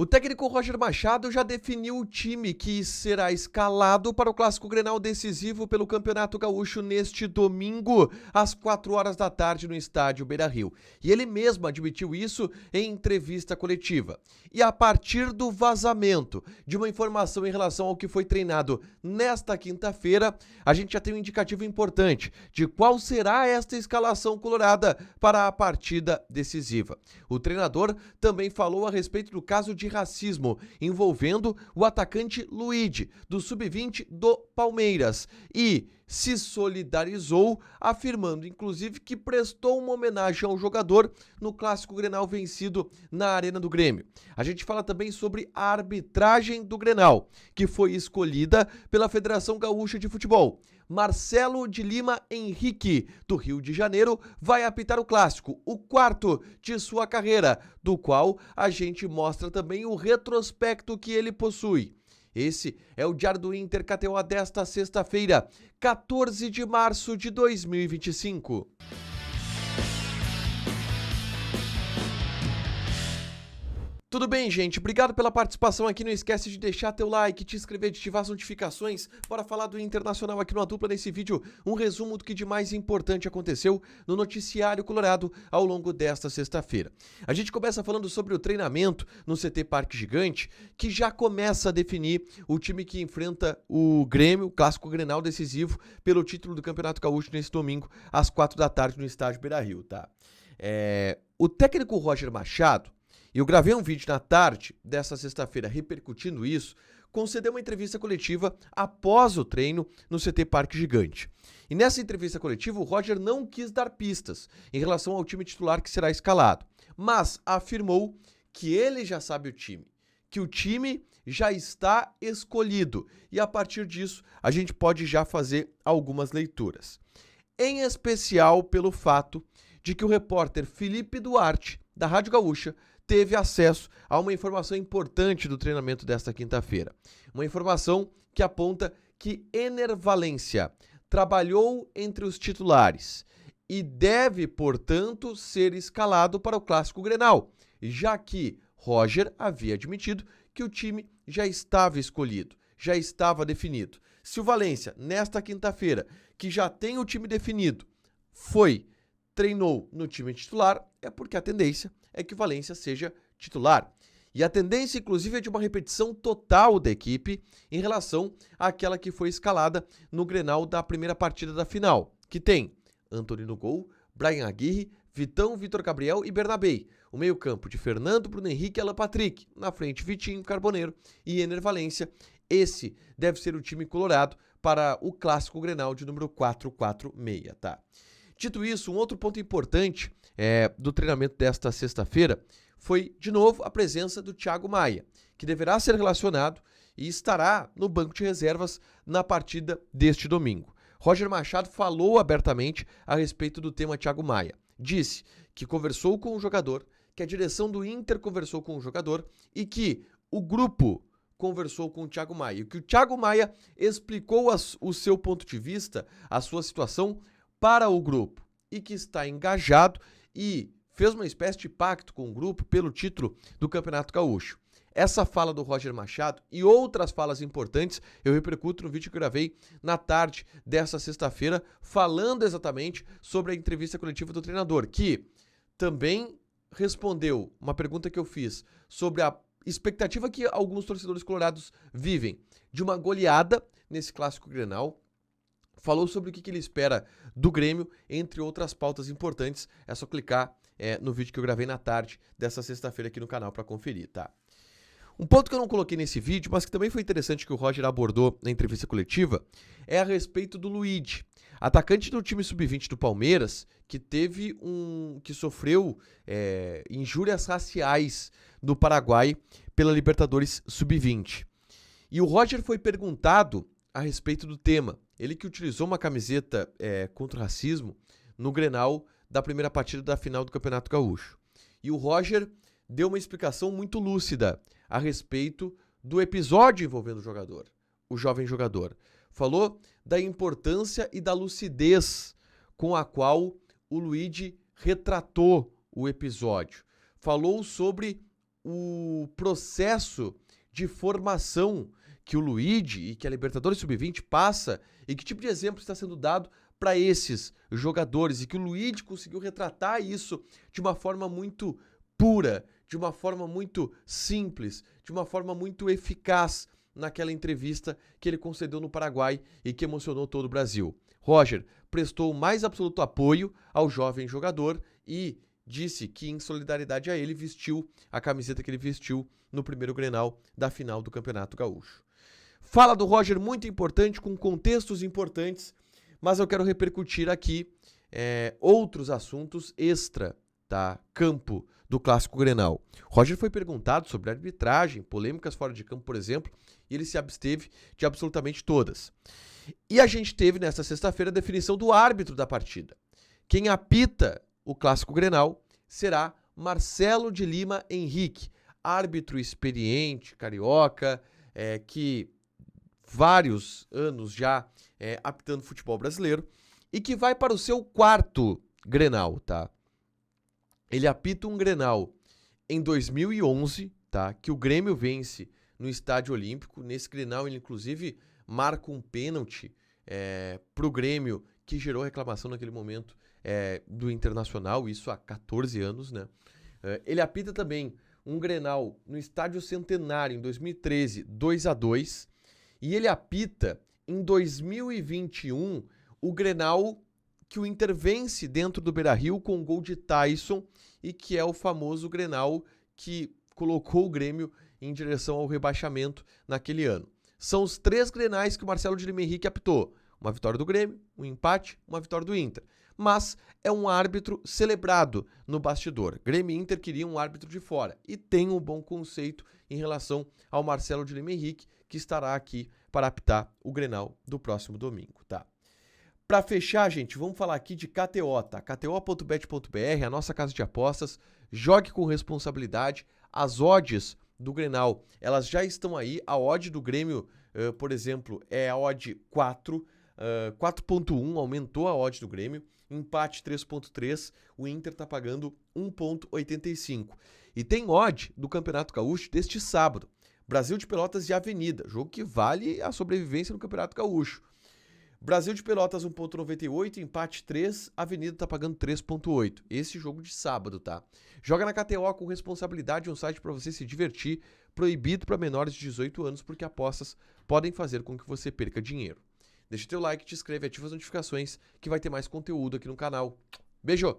O técnico Roger Machado já definiu o time que será escalado para o Clássico Grenal decisivo pelo Campeonato Gaúcho neste domingo, às 4 horas da tarde, no estádio Beira-Rio. E ele mesmo admitiu isso em entrevista coletiva. E a partir do vazamento de uma informação em relação ao que foi treinado nesta quinta-feira, a gente já tem um indicativo importante de qual será esta escalação colorada para a partida decisiva. O treinador também falou a respeito do caso de racismo envolvendo o atacante Luigi, do Sub-20 do Palmeiras, e se solidarizou, afirmando inclusive que prestou uma homenagem ao jogador no Clássico Grenal vencido na Arena do Grêmio. A gente fala também sobre a arbitragem do Grenal, que foi escolhida pela Federação Gaúcha de Futebol. Marcelo de Lima Henrique, do Rio de Janeiro, vai apitar o clássico, o quarto de sua carreira, do qual a gente mostra também o retrospecto que ele possui. Esse é o Diário do Inter KTO desta sexta-feira, 14 de março de 2025. Tudo bem, gente? Obrigado pela participação aqui. Não esquece de deixar teu like, te inscrever, de ativar as notificações. Bora falar do Internacional aqui numa dupla nesse vídeo. Um resumo do que de mais importante aconteceu no noticiário colorado ao longo desta sexta-feira. A gente começa falando sobre o treinamento no CT Parque Gigante, que já começa a definir o time que enfrenta o Grêmio, o Clássico Grenal decisivo, pelo título do Campeonato Gaúcho nesse domingo, às 4 da tarde, no estádio Beira-Rio, tá? O técnico Roger Machado, e eu gravei um vídeo na tarde dessa sexta-feira repercutindo isso, concedeu uma entrevista coletiva após o treino no CT Parque Gigante. E nessa entrevista coletiva, o Roger não quis dar pistas em relação ao time titular que será escalado, mas afirmou que ele já sabe o time, que o time já está escolhido, e a partir disso a gente pode já fazer algumas leituras. Em especial pelo fato de que o repórter Felipe Duarte, da Rádio Gaúcha, teve acesso a uma informação importante do treinamento desta quinta-feira. Uma informação que aponta que Ener Valencia trabalhou entre os titulares e deve, portanto, ser escalado para o Clássico Grenal, já que Roger havia admitido que o time já estava escolhido, já estava definido. Se o Valencia, nesta quinta-feira, que já tem o time definido, treinou no time titular, é porque a tendência é que o Valencia seja titular. E a tendência, inclusive, é de uma repetição total da equipe em relação àquela que foi escalada no Grenal da primeira partida da final, que tem Antony no gol, Brian Aguirre, Vitão, Vitor Gabriel e Bernabé. O meio-campo de Fernando, Bruno Henrique e Alan Patrick. Na frente, Vitinho, Carboneiro e Ener Valencia. Esse deve ser o time colorado para o Clássico Grenal de número 446, tá? Dito isso, um outro ponto importante do treinamento desta sexta-feira foi, de novo, a presença do Thiago Maia, que deverá ser relacionado e estará no banco de reservas na partida deste domingo. Roger Machado falou abertamente a respeito do tema Thiago Maia. Disse que conversou com o jogador, que a direção do Inter conversou com o jogador e que o grupo conversou com o Thiago Maia. E que o Thiago Maia explicou o seu ponto de vista, a sua situação para o grupo, e que está engajado e fez uma espécie de pacto com o grupo pelo título do Campeonato Gaúcho. Essa fala do Roger Machado e outras falas importantes eu repercuto no vídeo que eu gravei na tarde desta sexta-feira, falando exatamente sobre a entrevista coletiva do treinador, que também respondeu uma pergunta que eu fiz sobre a expectativa que alguns torcedores colorados vivem de uma goleada nesse Clássico Grenal. Falou sobre o que ele espera do Grêmio, entre outras pautas importantes. É só clicar no vídeo que eu gravei na tarde dessa sexta-feira aqui no canal para conferir, tá? Um ponto que eu não coloquei nesse vídeo, mas que também foi interessante que o Roger abordou na entrevista coletiva, é a respeito do Luigi, atacante do time Sub-20 do Palmeiras, que sofreu injúrias raciais no Paraguai pela Libertadores Sub-20. E o Roger foi perguntado a respeito do tema. Ele que utilizou uma camiseta contra o racismo no Grenal da primeira partida da final do Campeonato Gaúcho. E o Roger deu uma explicação muito lúcida a respeito do episódio envolvendo o jovem jogador. Falou da importância e da lucidez com a qual o Luigi retratou o episódio. Falou sobre o processo de formação que o Luigi e que a Libertadores Sub-20 passa e que tipo de exemplo está sendo dado para esses jogadores e que o Luigi conseguiu retratar isso de uma forma muito pura, de uma forma muito simples, de uma forma muito eficaz naquela entrevista que ele concedeu no Paraguai e que emocionou todo o Brasil. Roger prestou o mais absoluto apoio ao jovem jogador e disse que, em solidariedade a ele, vestiu a camiseta que ele vestiu no primeiro Grenal da final do Campeonato Gaúcho. Fala do Roger muito importante, com contextos importantes, mas eu quero repercutir aqui outros assuntos extra, tá? Campo do Clássico Grenal. Roger foi perguntado sobre arbitragem, polêmicas fora de campo, por exemplo, e ele se absteve de absolutamente todas. E a gente teve nesta sexta-feira a definição do árbitro da partida. Quem apita o Clássico Grenal será Marcelo de Lima Henrique, árbitro experiente, carioca, que vários anos já apitando futebol brasileiro e que vai para o seu quarto Grenal, tá? Ele apita um Grenal em 2011, tá? Que o Grêmio vence no Estádio Olímpico. Nesse Grenal ele inclusive marca um pênalti pro Grêmio, que gerou reclamação naquele momento do Internacional, isso há 14 anos, né? Ele apita também um Grenal no Estádio Centenário em 2013, 2-2, e ele apita em 2021 o Grenal que o Inter vence dentro do Beira-Rio com o gol de Taison e que é o famoso Grenal que colocou o Grêmio em direção ao rebaixamento naquele ano. São os 3 Grenais que o Marcelo de Lima Henrique apitou. Uma vitória do Grêmio, um empate, uma vitória do Inter. Mas é um árbitro celebrado no bastidor. Grêmio e Inter queriam um árbitro de fora. E tem um bom conceito em relação ao Marcelo de Lima Henrique, que estará aqui para apitar o Grenal do próximo domingo, tá? Para fechar, gente, vamos falar aqui de KTO, tá? KTO.bet.br, a nossa casa de apostas. Jogue com responsabilidade. As odds do Grenal, elas já estão aí. A odd do Grêmio, por exemplo, é a odd 4, 4.1, aumentou a odd do Grêmio. Empate 3.3, o Inter tá pagando 1.85. E tem odd do Campeonato Gaúcho deste sábado. Brasil de Pelotas e Avenida, jogo que vale a sobrevivência no Campeonato Gaúcho. Brasil de Pelotas 1.98, empate 3, Avenida tá pagando 3.8. Esse jogo de sábado, tá? Joga na KTO com responsabilidade, um site para você se divertir, proibido para menores de 18 anos, porque apostas podem fazer com que você perca dinheiro. Deixa teu like, te inscreve, ativa as notificações, que vai ter mais conteúdo aqui no canal. Beijo!